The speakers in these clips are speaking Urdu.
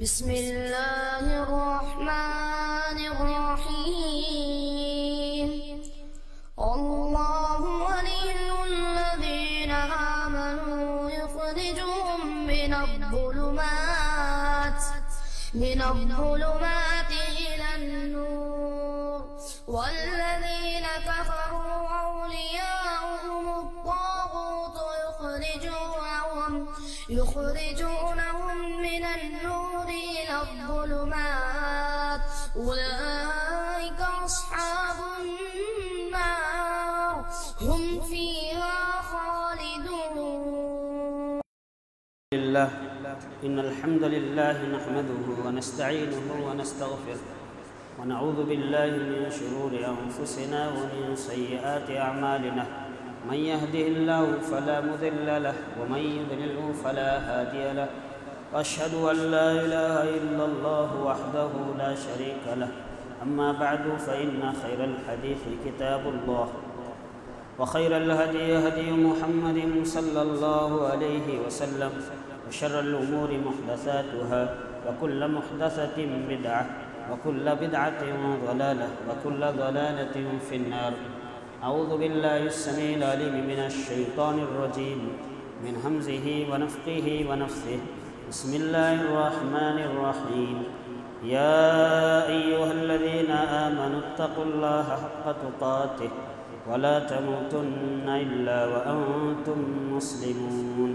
بسم الله الرحمن الرحيم. الله ولي الذين آمنوا يخرجهم من الظلمات إلى النور والذين كفروا أولياؤهم الطاغوت يخرجونهم من النور إلى الظلمات أولئك أصحاب النار هم فيها خالدون. لله إن الحمد لله نحمده ونستعينه ونستغفره ونعوذ بالله من شرور أنفسنا ومن سيئات أعمالنا. من يهده الله فلا مضل له ومن يضلله فلا هادي له. وأشهد أن لا إله إلا الله وحده لا شريك له. أما بعد فإن خير الحديث كتاب الله وخير الهدي هدي محمد صلى الله عليه وسلم وشر الأمور محدثاتها وكل محدثة بدعة وكل بدعة ضلالة وكل ضلالة في النار. أعوذ بالله السميع العليم من الشيطان الرجيم من همزه ونفخه ونفثه. بسم الله الرحمن الرحيم. يا أيها الذين آمنوا اتقوا الله حق تقاته ولا تموتن إلا وأنتم مسلمون.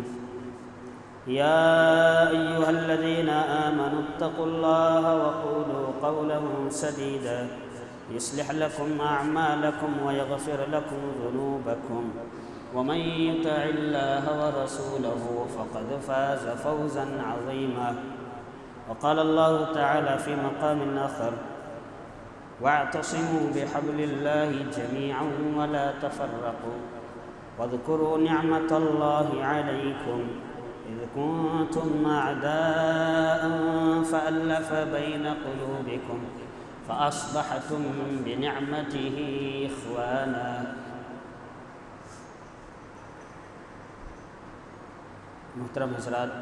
يا أيها الذين آمنوا اتقوا الله وقولوا قولا سديدا يصلح لكم أعمالكم ويغفر لكم ذنوبكم ومن يطع الله ورسوله فقد فاز فوزا عظيما. وقال الله تعالى في مقام آخر: واعتصموا بحبل الله جميعا ولا تفرقوا واذكروا نعمة الله عليكم إذ كنتم أعداء فألف بين قلوبكم فأصبحتم بنعمته إخوانا. محترم حضرات،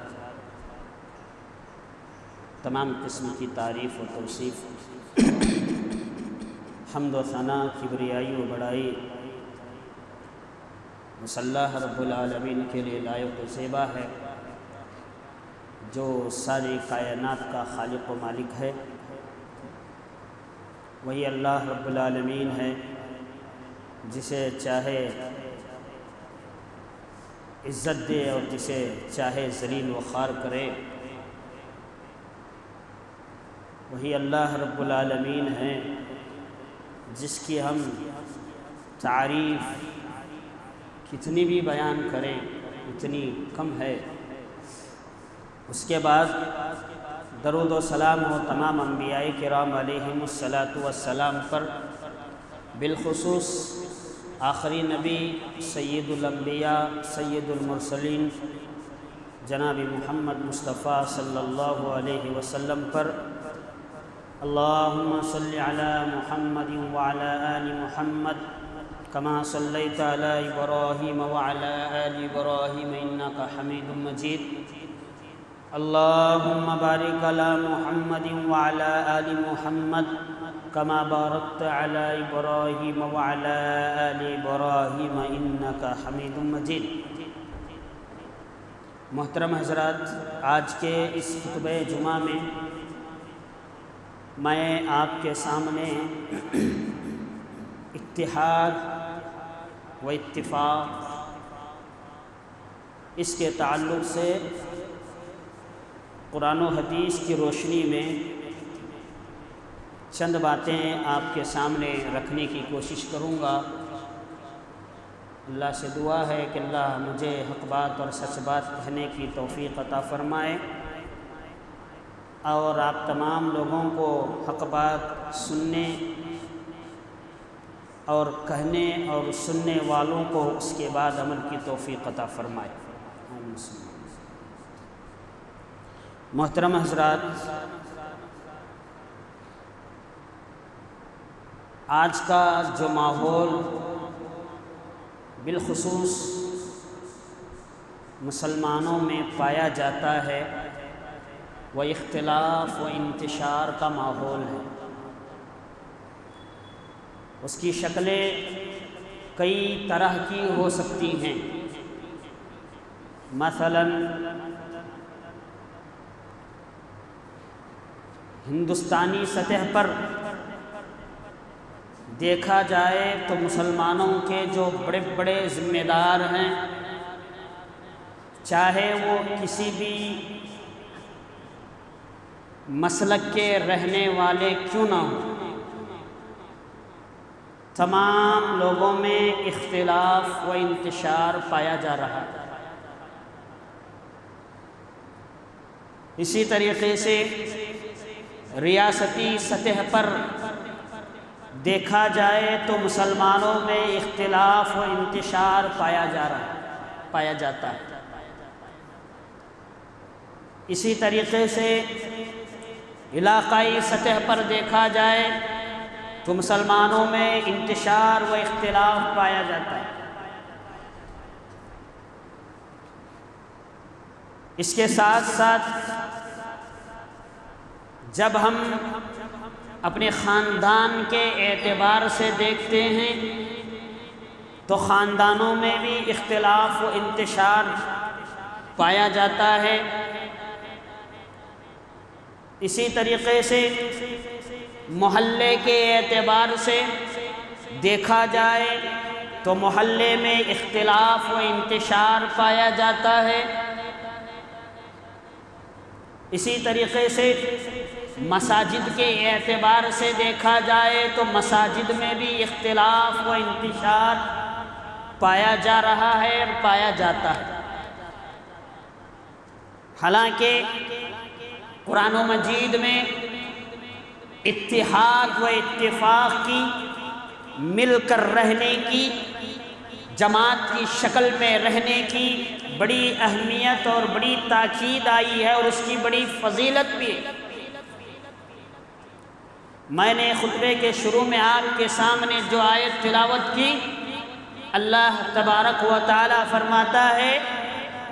تمام قسم کی تعریف و توصیف، حمد و ثنا، کبریائی و بڑائی اللہ رب العالمین کے لیے لائق و زیبا ہے، جو ساری کائنات کا خالق و مالک ہے۔ وہی اللہ رب العالمین ہے جسے چاہے عزت دے اور جسے چاہے ذلیل و خوار کرے۔ وہی اللہ رب العالمین ہے جس کی ہم تعریف کتنی بھی بیان کریں اتنی کم ہے۔ اس کے بعد درود و سلام ہو تمام انبیاء کرام علیہم الصلاۃ والسلام پر، بالخصوص آخری نبی سید الانبیاء سید المرسلین جناب محمد مصطفیٰ صلی اللہ علیہ وسلم پر۔ اللہم صلی علی محمد وعلی آل محمد کما صلیت علی ابراہیم وعلی آل ابراہیم انک حمید مجید۔ اللہم بارک علی محمد وعلی آل محمد کما بارکت علی ابراہیم وعلی آل ابراہیم انک حمید مجید۔ محترم حضرات، آج کے اس خطبہ جمعہ میں میں آپ کے سامنے اتحاد و اتفاق، اس کے تعلق سے قرآن و حدیث کی روشنی میں چند باتیں آپ کے سامنے رکھنے کی کوشش کروں گا۔ اللہ سے دعا ہے کہ اللہ مجھے حق بات اور سچ بات کہنے کی توفیق عطا فرمائے، اور آپ تمام لوگوں کو حق بات سننے اور کہنے اور سننے والوں کو اس کے بعد عمل کی توفیق عطا فرمائے۔ محترم حضرات، آج کا جو ماحول بالخصوص مسلمانوں میں پایا جاتا ہے و اختلاف و انتشار کا ماحول ہے۔ اس کی شکلیں کئی طرح کی ہو سکتی ہیں، مثلا ہندوستانی سطح پر دیکھا جائے تو مسلمانوں کے جو بڑے بڑے ذمہ دار ہیں، چاہے وہ کسی بھی مسلک کے رہنے والے کیوں نہ ہوں، تمام لوگوں میں اختلاف و انتشار پایا جا رہا ہے۔ اسی طریقے سے ریاستی سطح پر دیکھا جائے تو مسلمانوں میں اختلاف و انتشار پایا جاتا ہے۔ اسی طریقے سے علاقائی سطح پر دیکھا جائے تو مسلمانوں میں انتشار و اختلاف پایا جاتا ہے۔ اس کے ساتھ ساتھ جب ہم اپنے خاندان کے اعتبار سے دیکھتے ہیں تو خاندانوں میں بھی اختلاف و انتشار پایا جاتا ہے۔ اسی طریقے سے محلے کے اعتبار سے دیکھا جائے تو محلے میں اختلاف و انتشار پایا جاتا ہے۔ اسی طریقے سے مساجد کے اعتبار سے دیکھا جائے تو مساجد میں بھی اختلاف و انتشار پایا جا رہا ہے اور پایا جاتا ہے۔ حالانکہ قرآن مجید میں اتحاد و اتفاق کی، مل کر رہنے کی، جماعت کی شکل میں رہنے کی بڑی اہمیت اور بڑی تاکید آئی ہے، اور اس کی بڑی فضیلت بھی ہے۔ میں نے خطبے کے شروع میں آپ کے سامنے جو آیت تلاوت کی، اللہ تبارک و تعالی فرماتا ہے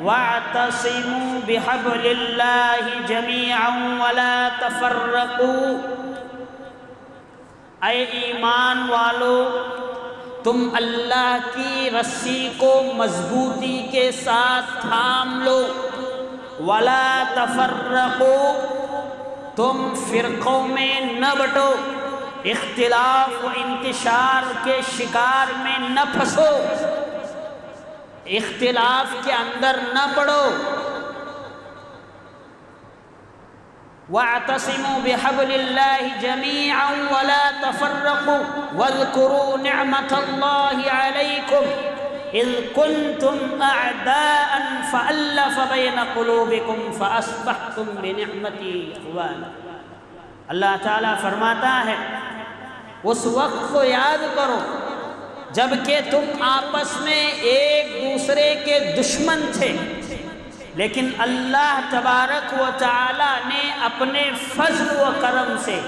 وَاعْتَصِمُوا بِحَبْلِ اللَّهِ جَمِيعًا وَلَا تَفَرَّقُوا، اے ایمان والو تم اللہ کی رسی کو مضبوطی کے ساتھ تھام لو، وَلَا تَفَرَّقُوا، تم فرقوں میں نہ بٹو، اختلاف و انتشار کے شکار میں نہ پھنسو، اختلاف کے اندر نہ پڑو۔ وَاعْتَصِمُوا بِحَبْلِ اللَّهِ جَمِيعًا وَلَا تَفَرَّقُوا وَاذْكُرُوا نِعْمَةَ اللَّهِ عَلَيْكُمْ إِذْ كُنْتُمْ أَعْدَاءً فَأَلَّفَ بَيْنَ قُلُوبِكُمْ فَأَصْبَحْتُمْ بِنِعْمَتِهِ إِخْوَانًا۔ اللہ تعالیٰ فرماتا ہے اس وقت کو یاد کرو جبکہ تم آپس میں ایک دوسرے کے دشمن تھے، لیکن اللہ تبارک و تعالی نے اپنے فضل و کرم سے،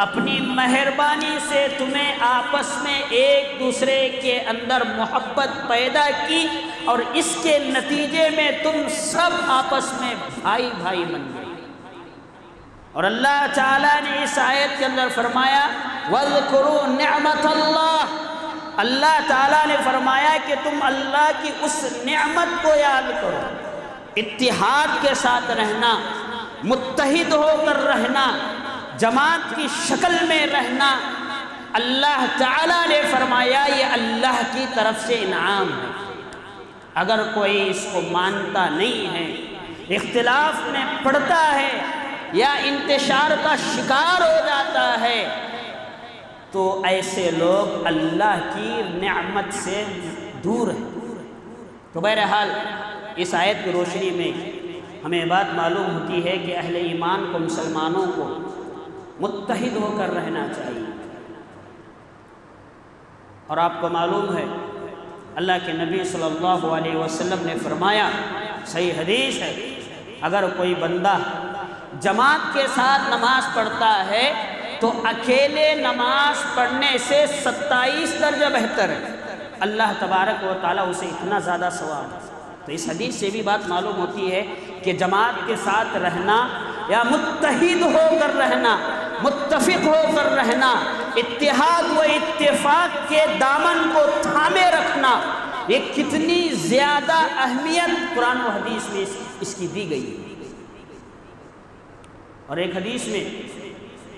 اپنی مہربانی سے تمہیں آپس میں ایک دوسرے کے اندر محبت پیدا کی، اور اس کے نتیجے میں تم سب آپس میں بھائی بھائی بن گئے۔ اور اللہ تعالیٰ نے اس آیت کے اندر فرمایا وَاذْكُرُوا نِعْمَةَ اللَّهِ، اللہ تعالیٰ نے فرمایا کہ تم اللہ کی اس نعمت کو یاد کرو، اتحاد کے ساتھ رہنا، متحد ہو کر رہنا، جماعت کی شکل میں رہنا۔ اللہ تعالیٰ نے فرمایا یہ اللہ کی طرف سے انعام ہے۔ اگر کوئی اس کو مانتا نہیں ہے، اختلاف میں پڑتا ہے یا انتشار کا شکار ہو جاتا ہے، تو ایسے لوگ اللہ کی نعمت سے دور ہیں۔ تو بہرحال اس آیت کی روشنی میں ہمیں بات معلوم ہوتی ہے کہ اہل ایمان کو، مسلمانوں کو متحد ہو کر رہنا چاہیے۔ اور آپ کو معلوم ہے اللہ کے نبی صلی اللہ علیہ وسلم نے فرمایا، صحیح حدیث ہے، اگر کوئی بندہ جماعت کے ساتھ نماز پڑھتا ہے تو اکیلے نماز پڑھنے سے 27 درجہ بہتر ہے، اللہ تبارک و تعالیٰ اسے اتنا زیادہ ثواب ہے۔ تو اس حدیث سے بھی بات معلوم ہوتی ہے کہ جماعت کے ساتھ رہنا یا متحد ہو کر رہنا، متفق ہو کر رہنا، اتحاد و اتفاق کے دامن کو تھامے رکھنا، یہ کتنی زیادہ اہمیت قرآن و حدیث میں اس کی دی گئی ہے۔ اور ایک حدیث میں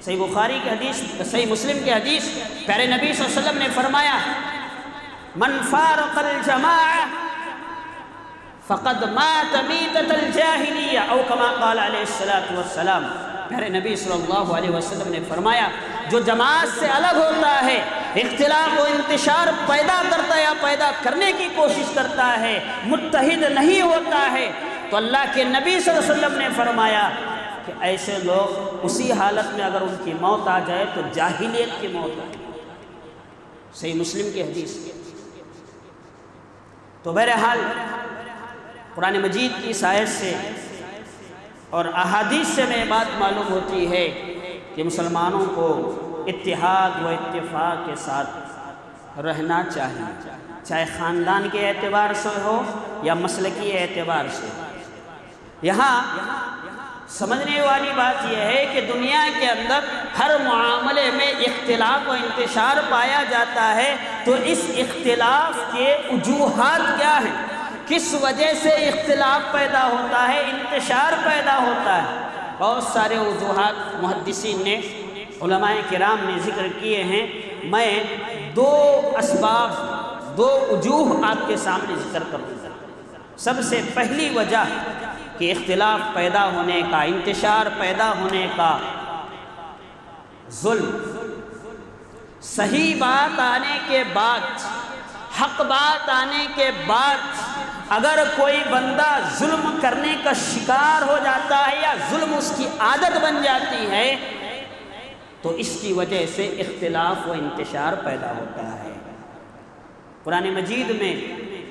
صحیح بخاری کی حدیث، صحیح مسلم کی حدیث، پیارے نبی صلی اللہ علیہ وسلم نے فرمایا من فارق الجماعہ فقد مات میتۃ الجاہلیہ او کما قال علیہ الصلوۃ والسلام۔ پیارے نبی صلی اللہ علیہ وسلم نے فرمایا جو جماعت سے الگ ہوتا ہے، اختلاف و انتشار پیدا کرتا ہے یا پیدا کرنے کی کوشش کرتا ہے، متحد نہیں ہوتا ہے، تو اللہ کے نبی صلی اللہ علیہ وسلم نے فرمایا کہ ایسے لوگ اسی حالت میں اگر ان کی موت آ جائے تو جاہلیت کی موت آئے۔ صحیح مسلم کی حدیث۔ تو بہرحال قرآن مجید کی اس آیت سے اور احادیث سے میں بات معلوم ہوتی ہے کہ مسلمانوں کو اتحاد و اتفاق کے ساتھ رہنا چاہیے، چاہے خاندان کے اعتبار سے ہو یا مسلکی اعتبار سے۔ یہاں سمجھنے والی بات یہ ہے کہ دنیا کے اندر ہر معاملے میں اختلاف و انتشار پایا جاتا ہے، تو اس اختلاف کے وجوہات کیا ہیں، کس وجہ سے اختلاف پیدا ہوتا ہے، انتشار پیدا ہوتا ہے۔ بہت سارے وجوہات محدثین نے، علماء کرام نے ذکر کیے ہیں۔ میں دو اسباب، دو وجوہ آپ کے سامنے ذکر کروں گا۔ سب سے پہلی وجہ کہ اختلاف پیدا ہونے کا، انتشار پیدا ہونے کا، ظلم۔ صحیح بات آنے کے بعد، حق بات آنے کے بعد اگر کوئی بندہ ظلم کرنے کا شکار ہو جاتا ہے یا ظلم اس کی عادت بن جاتی ہے، تو اس کی وجہ سے اختلاف و انتشار پیدا ہوتا ہے۔ قرآن مجید میں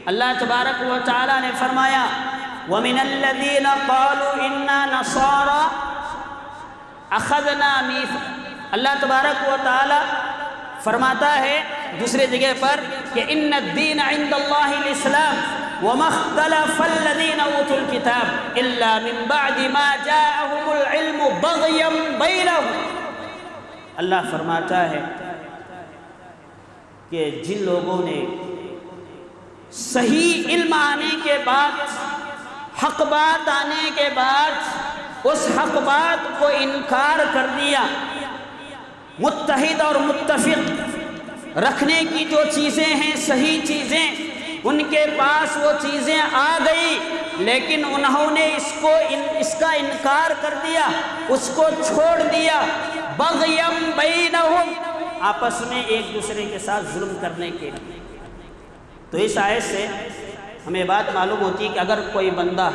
اللہ تبارک و تعالی نے فرمایا وَمِنَ الَّذِينَ قَالُوا إِنَّا نَصَارَى أَخَذْنَا مِيثَاقَهُمْ۔ اللہ تبارک و تعالی فرماتا ہے دوسرے جگہ پر کہ إِنَّ الدِّينَ عِنْدَ اللَّهِ الْإِسْلَامُ وَمَا اخْتَلَفَ الَّذِينَ أُوتُوا الْكِتَابَ إِلَّا مِنْ بَعْدِ مَا جَاءَهُمُ الْعِلْمُ بَغْيًا بَيْنَهُمْ۔ اللہ فرماتا ہے کہ جن لوگوں نے صحیح علم آنے کے بعد، حق بات آنے کے بعد اس حق بات کو انکار کر دیا، متحد اور متفق رکھنے کی جو چیزیں ہیں، صحیح چیزیں، ان کے پاس وہ چیزیں آ گئی، لیکن انہوں نے اس کا انکار کر دیا، اس کو چھوڑ دیا، بغیم بینہم، آپس میں ایک دوسرے کے ساتھ ظلم کرنے کے لیے۔ تو اس آیت سے ہمیں بات معلوم ہوتی ہے کہ اگر کوئی بندہ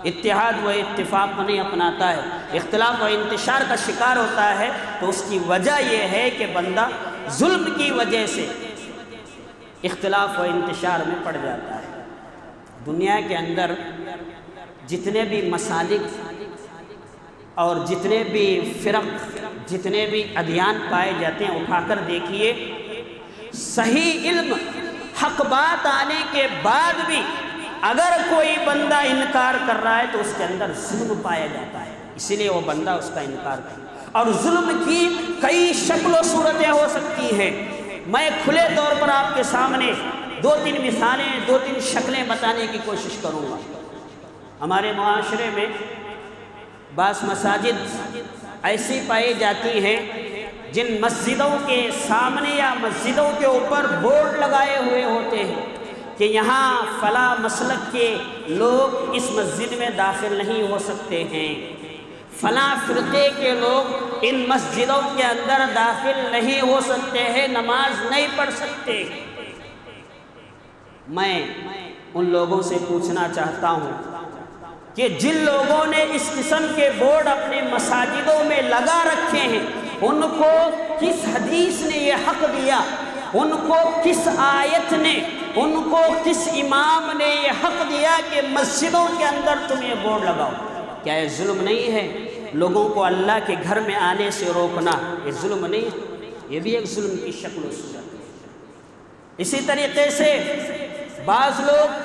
اتحاد و اتفاق نہیں اپناتا ہے، اختلاف و انتشار کا شکار ہوتا ہے، تو اس کی وجہ یہ ہے کہ بندہ ظلم کی وجہ سے اختلاف و انتشار میں پڑ جاتا ہے۔ دنیا کے اندر جتنے بھی مسالک اور جتنے بھی فرق، جتنے بھی ادیان پائے جاتے ہیں، اٹھا کر دیکھیے، صحیح علم، حق بات آنے کے بعد بھی اگر کوئی بندہ انکار کر رہا ہے تو اس کے اندر ظلم پایا جاتا ہے، اسی لیے وہ بندہ اس کا انکار کرے۔ اور ظلم کی کئی شکل و صورتیں ہو سکتی ہیں۔ میں کھلے طور پر آپ کے سامنے دو تین مثالیں، دو تین شکلیں بتانے کی کوشش کروں گا۔ ہمارے معاشرے میں بعض مساجد ایسی پائی جاتی ہیں جن مسجدوں کے سامنے یا مسجدوں کے اوپر بورڈ لگائے ہوئے ہوتے ہیں کہ یہاں فلاں مسلک کے لوگ اس مسجد میں داخل نہیں ہو سکتے ہیں، فلاں فرقے کے لوگ ان مسجدوں کے اندر داخل نہیں ہو سکتے ہیں، نماز نہیں پڑھ سکتے۔ میں ان لوگوں سے پوچھنا چاہتا ہوں کہ جن لوگوں نے اس قسم کے بورڈ اپنے مساجدوں میں لگا رکھے ہیں، ان کو کس حدیث نے یہ حق دیا، ان کو کس آیت نے، ان کو کس امام نے یہ حق دیا کہ مسجدوں کے اندر تم یہ بورڈ لگاؤ؟ کیا یہ ظلم نہیں ہے؟ لوگوں کو اللہ کے گھر میں آنے سے روکنا یہ ظلم نہیں ہے؟ یہ بھی ایک ظلم کی شکل و صورت ہے۔ اسی طریقے سے بعض لوگ،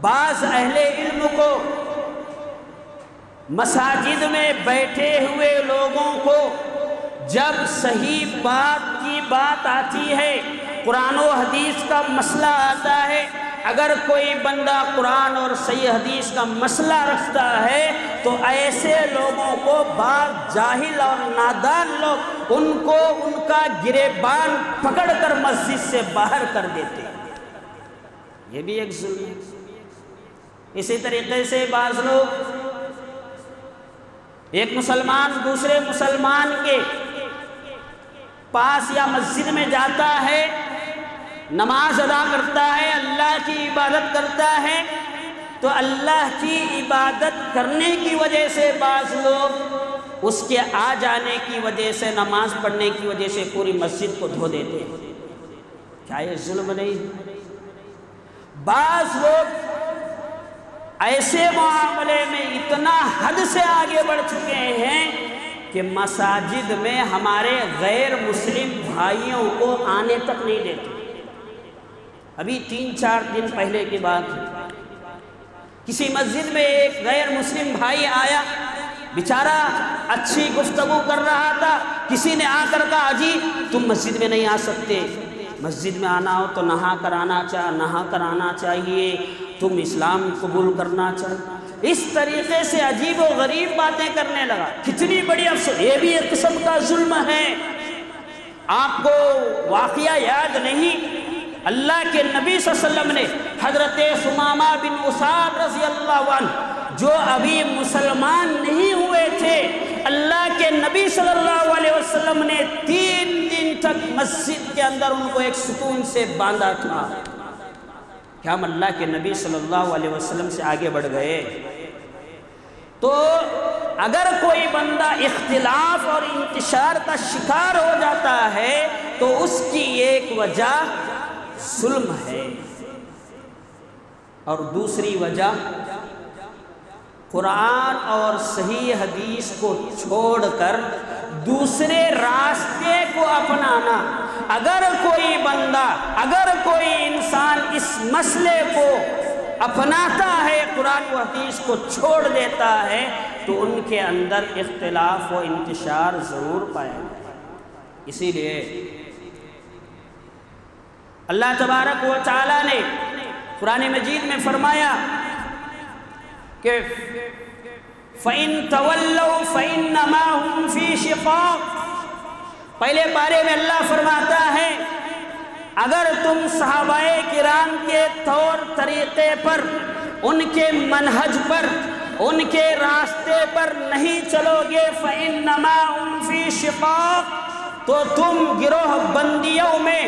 بعض اہل علم کو مساجد میں بیٹھے ہوئے لوگوں کو جب صحیح بات کی بات آتی ہے، قرآن و حدیث کا مسئلہ آتا ہے، اگر کوئی بندہ قرآن اور صحیح حدیث کا مسئلہ رکھتا ہے تو ایسے لوگوں کو بعض جاہل اور نادان لوگ ان کو ان کا گریبان پکڑ کر مسجد سے باہر کر دیتے ہیں۔ یہ بھی ایک ظلم ہے۔ اسی طریقے سے بعض لوگ، ایک مسلمان دوسرے مسلمان کے پاس یا مسجد میں جاتا ہے، نماز ادا کرتا ہے، اللہ کی عبادت کرتا ہے، تو اللہ کی عبادت کرنے کی وجہ سے بعض لوگ اس کے آ جانے کی وجہ سے، نماز پڑھنے کی وجہ سے پوری مسجد کو دھو دیتے ہیں۔ کیا یہ ظلم نہیں؟ بعض لوگ ایسے معاملے میں اتنا حد سے آگے بڑھ چکے ہیں کہ مساجد میں ہمارے غیر مسلم بھائیوں کو آنے تک نہیں دیتے۔ ابھی 3-4 دن پہلے کی بات ہے، کسی مسجد میں ایک غیر مسلم بھائی آیا، بیچارہ اچھی گفتگو کر رہا تھا، کسی نے آ کر کہا جی تم مسجد میں نہیں آ سکتے، مسجد میں آنا ہو تو نہا کر آنا چاہیے، تم اسلام قبول کرنا چاہیے۔ اس طریقے سے عجیب و غریب باتیں کرنے لگا۔ کتنی بڑی افسوس، یہ بھی ایک قسم کا ظلم ہے۔ آپ کو واقعہ یاد نہیں؟ اللہ کے نبی صلی اللہ علیہ وسلم نے حضرت ثمامہ بن اساد رضی اللہ عنہ، جو ابھی مسلمان نہیں ہوئے تھے، اللہ کے نبی صلی اللہ علیہ وسلم نے 3 دن تک مسجد کے اندر ان کو ایک ستون سے باندھا تھا۔ کیا ہم اللہ کے نبی صلی اللہ علیہ وسلم سے آگے بڑھ گئے؟ تو اگر کوئی بندہ اختلاف اور انتشار کا شکار ہو جاتا ہے تو اس کی ایک وجہ ظلم ہے، اور دوسری وجہ قرآن اور صحیح حدیث کو چھوڑ کر دوسرے راستے کو اپنانا۔ اگر کوئی بندہ، اگر کوئی انسان اس مسئلے کو اپناتا ہے، قرآن و حدیث کو چھوڑ دیتا ہے، تو ان کے اندر اختلاف و انتشار ضرور پائے گا۔ اسی لیے اللہ تبارک و تعالی نے قرآن مجید میں فرمایا کہ فَإِن تَوَلَّوْا فَإِنَّمَا هُمْ فِي شِقَاقٍ۔ پہلے پارے میں اللہ فرماتا ہے اگر تم صحابہ کرام کے طور طریقے پر، ان کے منہج پر، ان کے راستے پر نہیں چلو گے، فَإِنَّمَا هُمْ فِي شِقَاقٍ، تو تم گروہ بندیوں میں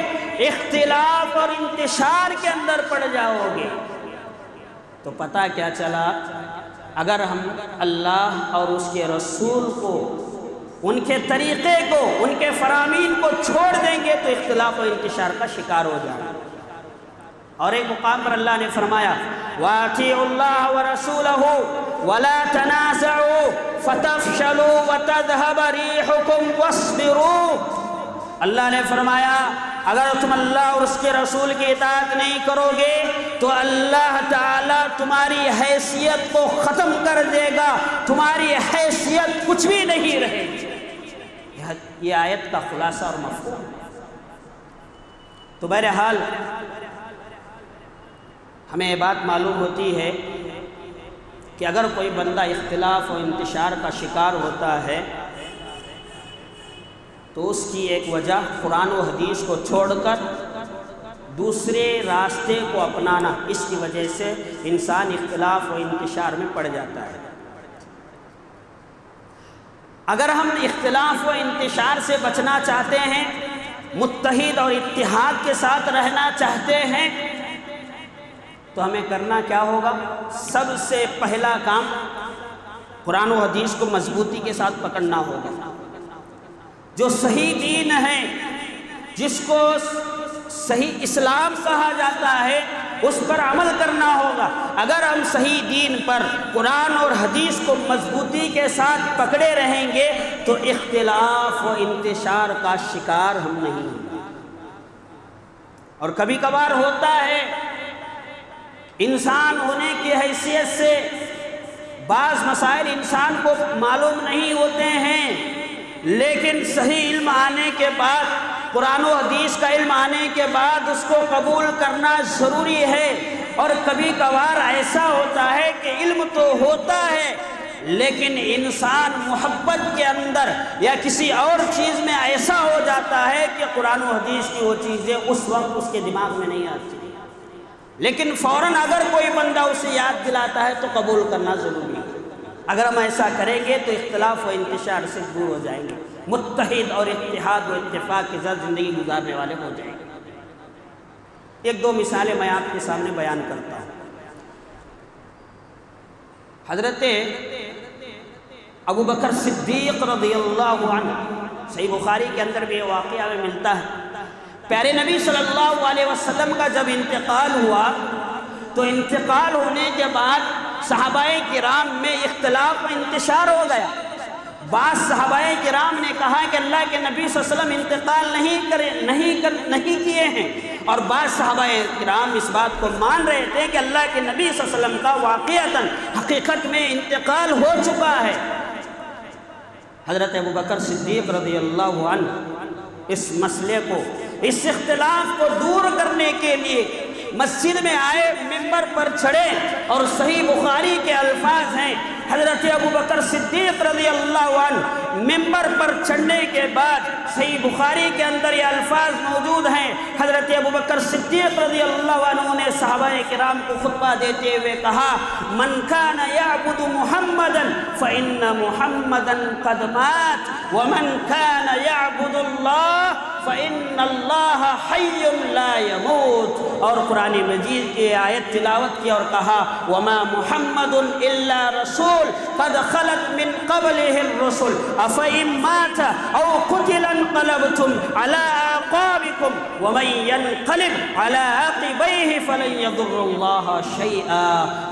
اختلاف اور انتشار کے اندر پڑ جاؤ گے۔ تو پتہ کیا چلا؟ اگر ہم اللہ اور اس کے رسول کو، ان کے طریقے کو، ان کے فرامین کو چھوڑ دیں گے تو اختلاف و انتشار کا شکار ہو جائیں گے۔ اور ایک مقام پر اللہ نے فرمایا وَأَطِيعُوا اللَّهَ وَرَسُولَهُ وَلَا تَنَازَعُوا فَتَفْشَلُوا وَتَذْهَبَ رِيحُكُمْ وَاصْبِرُوا۔ اللہ نے فرمایا اگر تم اللہ اور اس کے رسول کی اطاعت نہیں کرو گے تو اللہ تعالیٰ تمہاری حیثیت کو ختم کر دے گا، تمہاری حیثیت کچھ بھی نہیں رہے گی۔ یہ آیت کا خلاصہ اور مفہوم۔ تو بہرحال ہمیں یہ بات معلوم ہوتی ہے کہ اگر کوئی بندہ اختلاف و انتشار کا شکار ہوتا ہے تو اس کی ایک وجہ قرآن و حدیث کو چھوڑ کر دوسرے راستے کو اپنانا، اس کی وجہ سے انسان اختلاف و انتشار میں پڑ جاتا ہے۔ اگر ہم اختلاف و انتشار سے بچنا چاہتے ہیں، متحد اور اتحاد کے ساتھ رہنا چاہتے ہیں، تو ہمیں کرنا کیا ہوگا؟ سب سے پہلا کام قرآن و حدیث کو مضبوطی کے ساتھ پکڑنا ہوگا۔ جو صحیح دین ہے، جس کو صحیح اسلام کہا جاتا ہے، اس پر عمل کرنا ہوگا۔ اگر ہم صحیح دین پر، قرآن اور حدیث کو مضبوطی کے ساتھ پکڑے رہیں گے تو اختلاف و انتشار کا شکار ہم نہیں ہوں گے۔ اور کبھی کبھار ہوتا ہے انسان ہونے کی حیثیت سے بعض مسائل انسان کو معلوم نہیں ہوتے ہیں، لیکن صحیح علم آنے کے بعد، قرآن و حدیث کا علم آنے کے بعد اس کو قبول کرنا ضروری ہے۔ اور کبھی کبھار ایسا ہوتا ہے کہ علم تو ہوتا ہے لیکن انسان محبت کے اندر یا کسی اور چیز میں ایسا ہو جاتا ہے کہ قرآن و حدیث کی وہ چیزیں اس وقت اس کے دماغ میں نہیں آتی، لیکن فوراً اگر کوئی بندہ اسے یاد دلاتا ہے تو قبول کرنا ضروری ہے۔ اگر ہم ایسا کریں گے تو اختلاف و انتشار سے دور ہو جائیں گے، متحد اور اتحاد و اتفاق کے ساتھ زندگی گزارنے والے ہو جائیں گے۔ ایک دو مثالیں میں آپ کے سامنے بیان کرتا ہوں۔ حضرت ابو بکر صدیق رضی اللہ عنہ، صحیح بخاری کے اندر بھی یہ واقعہ میں ملتا ہے، پیارے نبی صلی اللہ علیہ وسلم کا جب انتقال ہوا تو انتقال ہونے کے بعد صحابہ کرام میں اختلاف و انتشار ہو گیا۔ بعض صحابہ کرام نے کہا کہ اللہ کے نبی صلی اللہ علیہ وسلم انتقال نہیں کیے ہیں، اور بعض صحابہ کرام اس بات کو مان رہے تھے کہ اللہ کے نبی صلی اللہ علیہ وسلم کا واقعتاً حقیقت میں انتقال ہو چکا ہے۔ حضرت ابو بکر صدیق رضی اللہ عنہ اس مسئلے کو، اس اختلاف کو دور کرنے کے لیے مسجد میں آئے، منبر پر چڑھے، اور صحیح بخاری کے الفاظ ہیں، حضرت ابو بکر صدیق رضی اللہ عنہ منبر پر چڑھنے کے بعد صحیح بخاری کے اندر یہ الفاظ موجود ہیں، حضرت ابو بکر صدیق رضی اللہ عنہ نے صحابہ کرام کو خطبہ دیتے ہوئے کہا، من کان یعبد محمدا فإن محمدا قد مات ومن کان یعبد اللہ فإن اللہ حی لا يموت۔ اور قرآن مجید کی آیت تلاوت کی اور کہا، وما محمد الا رسول قد خلت من قبله الرسل افإن مات او قتل انقلبتم على اعقابكم ومن ينقلب على عقبيه فلن يضر الله شيئا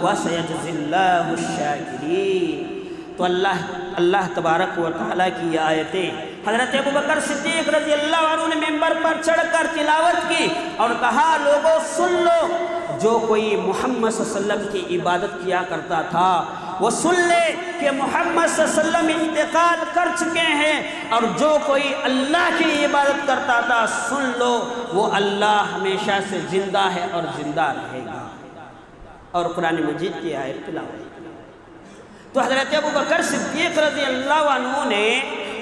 وسيجزي الله الشاكرين۔ تو اللہ تبارک و تعالیٰ کی یہ آیتیں حضرت ابو بکر صدیق رضی اللہ عنہ نے منبر پر چڑھ کر تلاوت کی اور کہا، لوگوں سن لو، جو کوئی محمد صلی اللہ علیہ وسلم کی عبادت کیا کرتا تھا وہ سن لے کہ محمد صلی اللہ علیہ وسلم انتقال کر چکے ہیں، اور جو کوئی اللہ کی عبادت کرتا تھا سن لو وہ اللہ ہمیشہ سے زندہ ہے اور زندہ رہے گا۔ اور قرآن مجید کی آیت تلاوت۔ تو حضرت ابو بکر صدیق رضی اللہ عنہ نے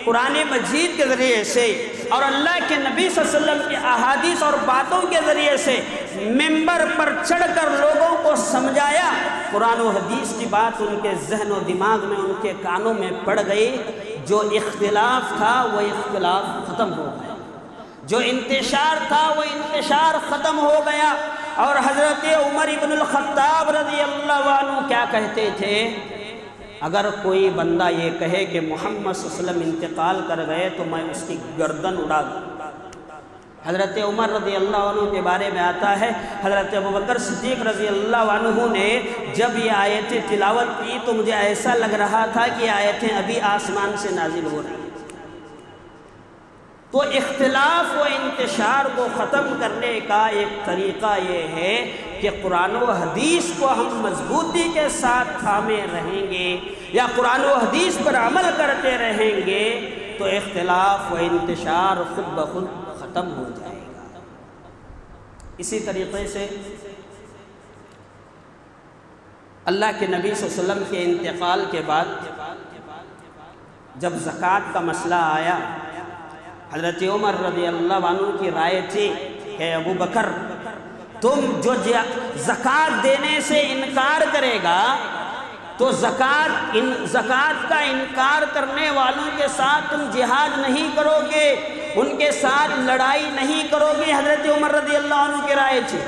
قرآن مجید کے ذریعے سے اور اللہ کے نبی صلی اللہ علیہ وسلم کی احادیث اور باتوں کے ذریعے سے منبر پر چڑھ کر لوگوں کو سمجھایا۔ قرآن و حدیث کی بات ان کے ذہن و دماغ میں، ان کے کانوں میں پڑ گئی۔ جو اختلاف تھا وہ اختلاف ختم ہو گیا، جو انتشار تھا وہ انتشار ختم ہو گیا۔ اور حضرت عمر ابن الخطاب رضی اللہ عنہ کیا کہتے تھے، اگر کوئی بندہ یہ کہے کہ محمد صلی اللہ علیہ وسلم انتقال کر گئے تو میں اس کی گردن اڑا دوں۔ حضرت عمر رضی اللہ عنہ کے بارے میں آتا ہے، حضرت ابو بکر صدیق رضی اللہ عنہ نے جب یہ آیتیں تلاوت کی تو مجھے ایسا لگ رہا تھا کہ یہ آیتیں ابھی آسمان سے نازل ہو رہی ہیں۔ تو اختلاف و انتشار کو ختم کرنے کا ایک طریقہ یہ ہے کہ قرآن و حدیث کو ہم مضبوطی کے ساتھ تھامے رہیں گے یا قرآن و حدیث پر عمل کرتے رہیں گے تو اختلاف و انتشار خود بخود ختم ہو جائے گا۔ اسی طریقے سے اللہ کے نبی صلی اللہ علیہ وسلم کے انتقال کے بعد جب زکوٰۃ کا مسئلہ آیا، حضرت عمر رضی اللہ عنہ کی رائے تھی کہ ابو بکر تم جو زکوٰۃ دینے سے انکار کرے گا تو زکوٰۃ کا انکار کرنے والوں کے ساتھ تم جہاد نہیں کرو گے، ان کے ساتھ لڑائی نہیں کرو گے۔ حضرت عمر رضی اللہ عنہ کی رائے تھی،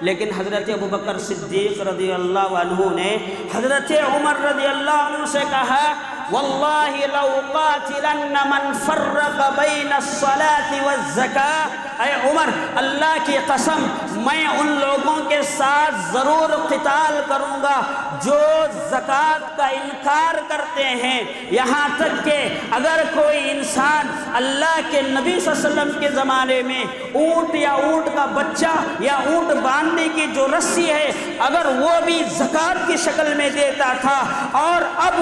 لیکن حضرت ابو بکر صدیق رضی اللہ عنہ نے حضرت عمر رضی اللہ عنہ سے کہا، واللہ لو قاتلن من فرق بین الصلاة والزکاة، اے عمر اللہ کی قسم میں ان لوگوں کے ساتھ ضرور قتال کروں گا جو زکوٰۃ کا انکار کرتے ہیں، یہاں تک کہ اگر کوئی انسان اللہ کے نبی صلی اللہ علیہ وسلم کے زمانے میں اونٹ یا اونٹ کا بچہ یا اونٹ باندھنے کی جو رسی ہے اگر وہ بھی زکوٰۃ کی شکل میں دیتا تھا اور اب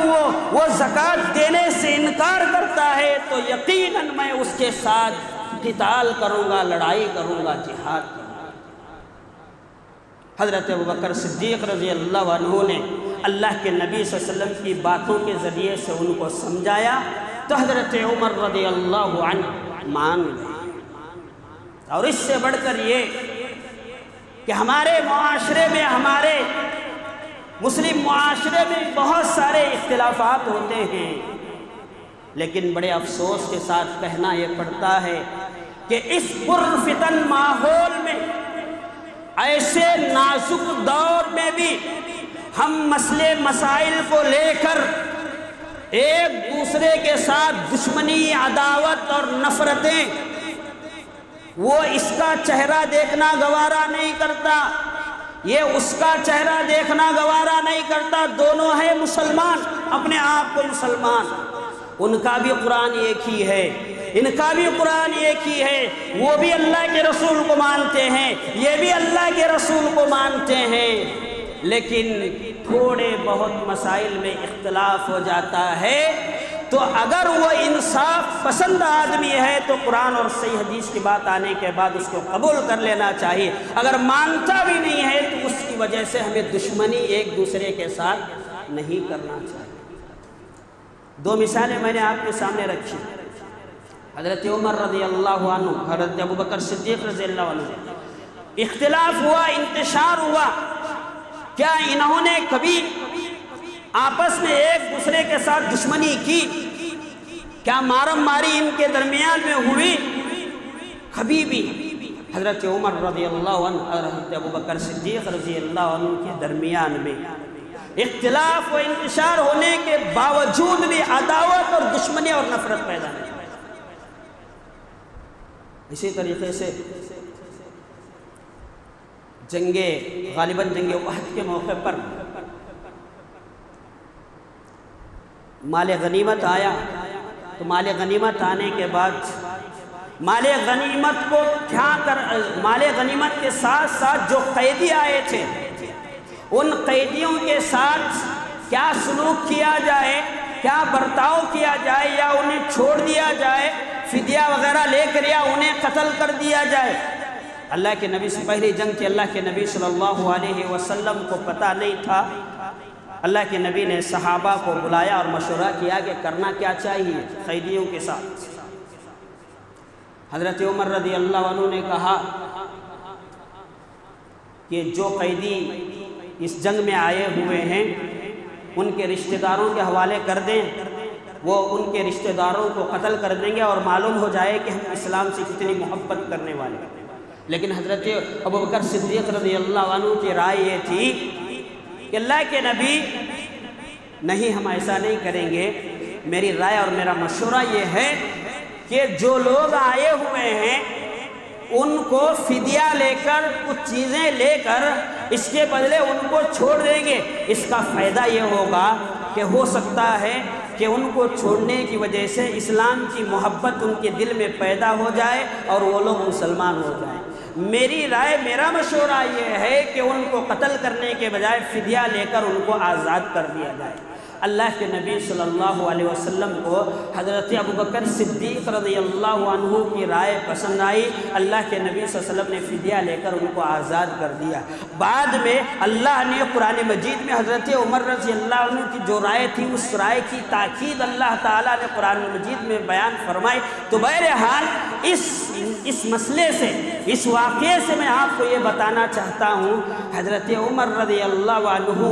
وہ زکوٰۃ دینے سے انکار کرتا ہے تو یقیناً میں اس کے ساتھ قتال کروں گا، لڑائی کروں گا، جہاد کروں گا۔ حضرت ابوبکر صدیق رضی اللہ عنہ نے اللہ کے نبی صلی اللہ علیہ وسلم کی باتوں کے ذریعے سے ان کو سمجھایا تو حضرت عمر رضی اللہ عنہ مان گئے۔ اور اس سے بڑھ کر یہ کہ ہمارے معاشرے میں، ہمارے مسلم معاشرے میں بہت سارے اختلافات ہوتے ہیں، لیکن بڑے افسوس کے ساتھ کہنا یہ پڑتا ہے کہ اس پرفتن ماحول میں، ایسے نازک دور میں بھی ہم مسئلے مسائل کو لے کر ایک دوسرے کے ساتھ دشمنی، عداوت اور نفرتیں، وہ اس کا چہرہ دیکھنا گوارا نہیں کرتا، یہ اس کا چہرہ دیکھنا گوارا نہیں کرتا۔ دونوں ہیں مسلمان، اپنے آپ کو مسلمان، ان کا بھی قرآن ایک ہی ہے، ان کا بھی قرآن ایک ہی ہے، وہ بھی اللہ کے رسول کو مانتے ہیں، یہ بھی اللہ کے رسول کو مانتے ہیں، لیکن تھوڑے بہت مسائل میں اختلاف ہو جاتا ہے تو اگر وہ انصاف پسند آدمی ہے تو قرآن اور صحیح حدیث کی بات آنے کے بعد اس کو قبول کر لینا چاہیے، اگر مانتا بھی نہیں ہے تو اس کی وجہ سے ہمیں دشمنی ایک دوسرے کے ساتھ نہیں کرنا چاہیے۔ دو مثالیں میں نے آپ کے سامنے رکھی، حضرت عمر رضی اللہ عنہ، حضرت ابوبکر صدیق رضی اللہ عنہ، اختلاف ہوا، انتشار ہوا، کیا انہوں نے کبھی آپس میں ایک دوسرے کے ساتھ دشمنی کی؟ کیا مارم ماری ان کے درمیان میں ہوئی؟ کبھی بھی حضرت عمر رضی اللہ عنہ اور حضرت ابوبکر صدیق رضی اللہ عنہ کے درمیان میں اختلاف و انتشار ہونے کے باوجود بھی عداوت اور دشمنی اور نفرت پیدا نہیں۔ اسی طریقے سے غالباً جنگ احد کے موقع پر مال غنیمت آیا تو مال غنیمت آنے کے بعد مال غنیمت کے ساتھ ساتھ جو قیدی آئے تھے ان قیدیوں کے ساتھ کیا سلوک کیا جائے، کیا برتاؤ کیا جائے، یا انہیں چھوڑ دیا جائے، فدیہ وغیرہ لے کر، یا انہیں قتل کر دیا جائے۔ اللہ کے نبی سے پہلی جنگ کی اللہ کے نبی صلی اللہ علیہ وسلم کو پتہ نہیں تھا۔ اللہ کے نبی نے صحابہ کو بلایا اور مشورہ کیا کہ کرنا کیا چاہیے قیدیوں کے ساتھ۔ حضرت عمر رضی اللہ عنہ نے کہا کہ جو قیدی اس جنگ میں آئے ہوئے ہیں ان کے رشتہ داروں کے حوالے کر دیں، وہ ان کے رشتہ داروں کو قتل کر دیں گے اور معلوم ہو جائے کہ ہم اسلام سے کتنی محبت کرنے والے ہیں۔ لیکن حضرت ابوبکر صدیق رضی اللہ عنہ کی رائے یہ تھی کہ اللہ کے نبی نہیں، ہم ایسا نہیں کریں گے، میری رائے اور میرا مشورہ یہ ہے کہ جو لوگ آئے ہوئے ہیں ان کو فدیہ لے کر، کچھ چیزیں لے کر اس کے بدلے ان کو چھوڑ دیں گے۔ اس کا فائدہ یہ ہوگا کہ ہو سکتا ہے کہ ان کو چھوڑنے کی وجہ سے اسلام کی محبت ان کے دل میں پیدا ہو جائے اور وہ لوگ مسلمان ہو جائیں۔ میری رائے، میرا مشورہ یہ ہے کہ ان کو قتل کرنے کے بجائے فدیہ لے کر ان کو آزاد کر دیا جائے۔ اللہ کے نبی صلی اللہ علیہ وسلم کو حضرت ابوبکر صدیق رضی اللہ عنہ کی رائے پسند آئی، اللہ کے نبی صلی اللہ علیہ وسلم نے فدیہ لے کر ان کو آزاد کر دیا۔ بعد میں اللہ نے قرآن مجید میں حضرت عمر رضی اللہ عنہ کی جو رائے تھی اس رائے کی تاکید اللہ تعالیٰ نے قرآن مجید میں بیان فرمائی۔ تو بہرحال اس مسئلے سے، اس واقعے سے میں آپ کو یہ بتانا چاہتا ہوں، حضرت عمر رضی اللہ عنہ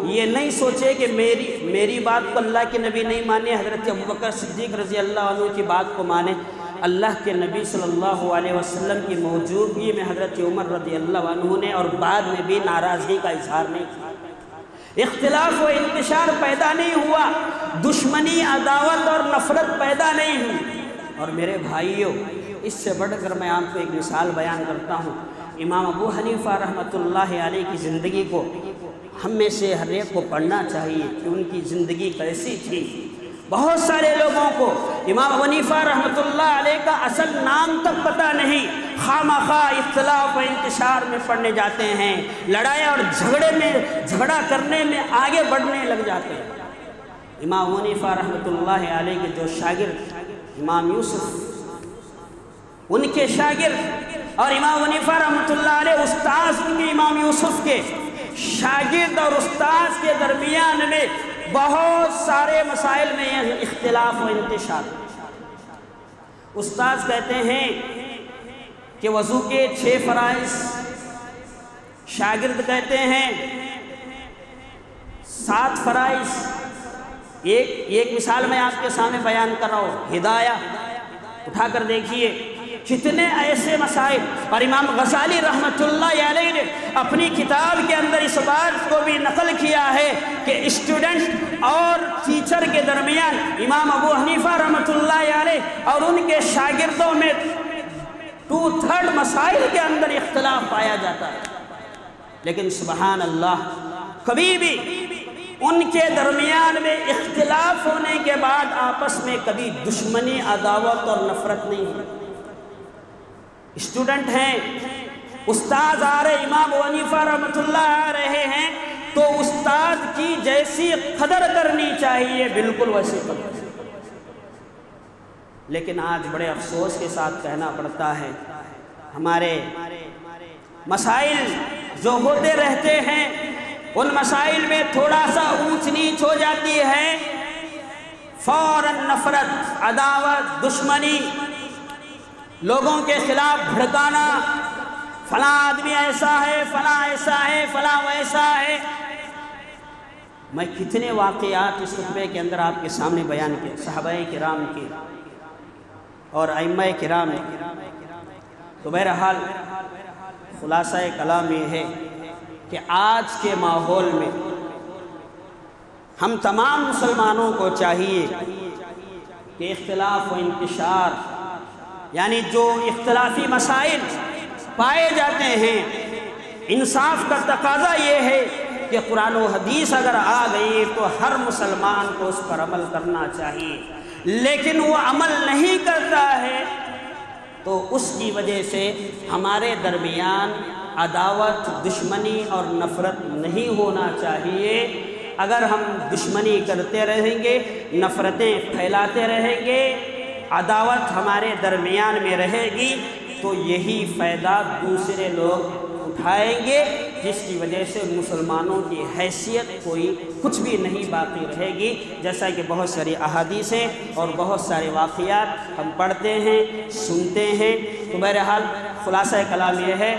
یہ نہیں سوچے کہ میری بات کو اللہ کے نبی نہیں مانے، حضرت ابوبکر صدیق رضی اللہ عنہ کی بات کو مانے۔ اللہ کے نبی صلی اللہ علیہ وسلم کی موجودگی میں حضرت عمر رضی اللہ عنہ نے اور بعد میں بھی ناراضگی کا اظہار نہیں کیا، اختلاف و انتشار پیدا نہیں ہوا، دشمنی، عداوت اور نفرت پیدا نہیں ہوئی۔ اور میرے بھائیوں، اس سے بڑھ کر میں آپ کو ایک مثال بیان کرتا ہوں۔ امام ابو حنیفہ رحمۃ اللہ علیہ کی زندگی کو ہم میں سے ہر ایک کو پڑھنا چاہیے کہ ان کی زندگی کیسی تھی۔ بہت سارے لوگوں کو امام ابو حنیفہ رحمۃ اللہ علیہ کا اصل نام تک پتہ نہیں، خواہ اختلاف و انتشار میں پڑھنے جاتے ہیں، لڑائی اور جھگڑا کرنے میں آگے بڑھنے لگ جاتے ہیں۔ امام ابو حنیفہ رحمۃ اللہ علیہ کے جو شاگرد امام یوسف، ان کے شاگرد اور امام ابو حنیفہ رحمۃ اللہ علیہ استاذ ان کے امام یوسف کے شاگرد اور استاذ کے درمیان میں بہت سارے مسائل میں اختلاف و انتشار۔ استاذ کہتے ہیں کہ وضو کے 6 فرائض، شاگرد کہتے ہیں 7 فرائض۔ ایک مثال میں آپ کے سامنے بیان کر رہا ہوں، ہدایہ اٹھا کر دیکھیے کتنے ایسے مسائل۔ اور امام غزالی رحمۃ اللہ علیہ نے اپنی کتاب کے اندر اس بات کو بھی نقل کیا ہے کہ اسٹوڈنٹ اور ٹیچر کے درمیان امام ابو حنیفہ رحمۃ اللہ علیہ اور ان کے شاگردوں میں 2/3 مسائل کے اندر اختلاف پایا جاتا ہے، لیکن سبحان اللہ کبھی بھی ان کے درمیان میں اختلاف ہونے کے بعد آپس میں کبھی دشمنی، عداوت اور نفرت نہیں ہوئی۔ اسٹوڈنٹ ہیں، استاد آ رہے، امام ابو حنیفہ رحمۃ اللہ آ رہے ہیں تو استاد کی جیسی قدر کرنی چاہیے بالکل ویسی قدر۔ لیکن آج بڑے افسوس کے ساتھ کہنا پڑتا ہے ہمارے مسائل جو ہوتے رہتے ہیں، ان مسائل میں تھوڑا سا اونچ نیچ ہو جاتی ہے، فوراً نفرت، عداوت، دشمنی، لوگوں کے خلاف بھڑکانا، فلاں آدمی ایسا ہے، فلاں ایسا ہے، فلاں ویسا ہے۔ میں کتنے واقعات اس خطبے کے اندر آپ کے سامنے بیان کیے، صحابہ کرام کے اور ائمہ کرام کے۔ تو بہرحال خلاصہ کلام یہ ہے کہ آج کے ماحول میں ہم تمام مسلمانوں کو چاہیے کہ اختلاف و انتشار، یعنی جو اختلافی مسائل پائے جاتے ہیں، انصاف کا تقاضا یہ ہے کہ قرآن و حدیث اگر آ گئی تو ہر مسلمان کو اس پر عمل کرنا چاہیے، لیکن وہ عمل نہیں کرتا ہے تو اس کی وجہ سے ہمارے درمیان عداوت، دشمنی اور نفرت نہیں ہونا چاہیے۔ اگر ہم دشمنی کرتے رہیں گے، نفرتیں پھیلاتے رہیں گے، عداوت ہمارے درمیان میں رہے گی تو یہی فائدہ دوسرے لوگ اٹھائیں گے، جس کی وجہ سے مسلمانوں کی حیثیت کوئی کچھ بھی نہیں باقی رہے گی۔ جیسا کہ بہت ساری احادیثیں اور بہت سارے واقعات ہم پڑھتے ہیں، سنتے ہیں۔ تو بہرحال خلاصہ کلام یہ ہے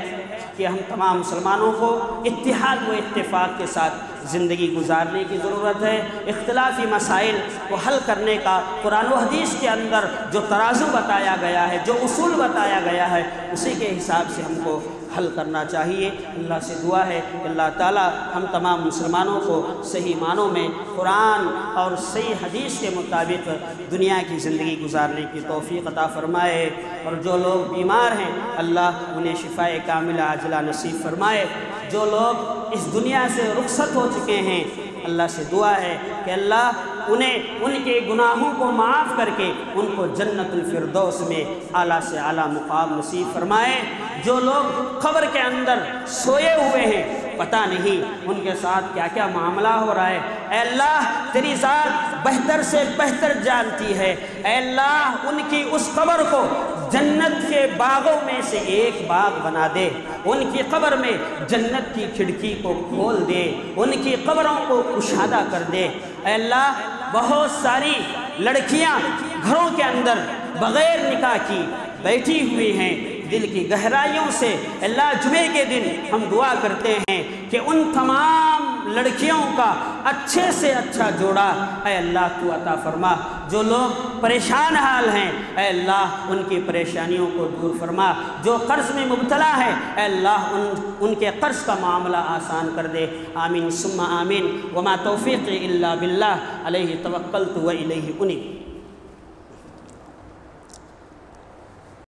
کہ ہم تمام مسلمانوں کو اتحاد و اتفاق کے ساتھ زندگی گزارنے کی ضرورت ہے۔ اختلافی مسائل کو حل کرنے کا قرآن و حدیث کے اندر جو ترازو بتایا گیا ہے، جو اصول بتایا گیا ہے، اسی کے حساب سے ہم کو حل کرنا چاہیے۔ اللہ سے دعا ہے کہ اللہ تعالیٰ ہم تمام مسلمانوں کو صحیح معنوں میں قرآن اور صحیح حدیث کے مطابق دنیا کی زندگی گزارنے کی توفیق عطا فرمائے، اور جو لوگ بیمار ہیں اللہ انہیں شفاء کاملہ عاجلہ نصیب فرمائے۔ جو لوگ اس دنیا سے رخصت ہو چکے ہیں اللہ سے دعا ہے کہ اللہ انہیں ان کے گناہوں کو معاف کر کے ان کو جنت الفردوس میں اعلیٰ سے اعلیٰ مقام نصیب فرمائے۔ جو لوگ قبر کے اندر سوئے ہوئے ہیں، پتہ نہیں ان کے ساتھ کیا کیا معاملہ ہو رہا ہے، اے اللہ تیری ذات بہتر سے بہتر جانتی ہے۔ اے اللہ ان کی اس قبر کو جنت کے باغوں میں سے ایک باغ بنا دے، ان کی قبر میں جنت کی کھڑکی کو کھول دے، ان کی قبروں کو کشادہ کر دے۔ اے اللہ بہت ساری لڑکیاں گھروں کے اندر بغیر نکاح کی بیٹھی ہوئی ہیں، دل کی گہرائیوں سے اللہ جمعے کے دن ہم دعا کرتے ہیں کہ ان تمام لڑکیوں کا اچھے سے اچھا جوڑا اے اللہ تو عطا فرما۔ جو لوگ پریشان حال ہیں اے اللہ ان کی پریشانیوں کو دور فرما۔ جو قرض میں مبتلا ہے اے اللہ ان کے قرض کا معاملہ آسان کر دے۔ آمین ثم آمین۔ وما توفیقی الا باللہ علیہ توکلت و الیہ انیب۔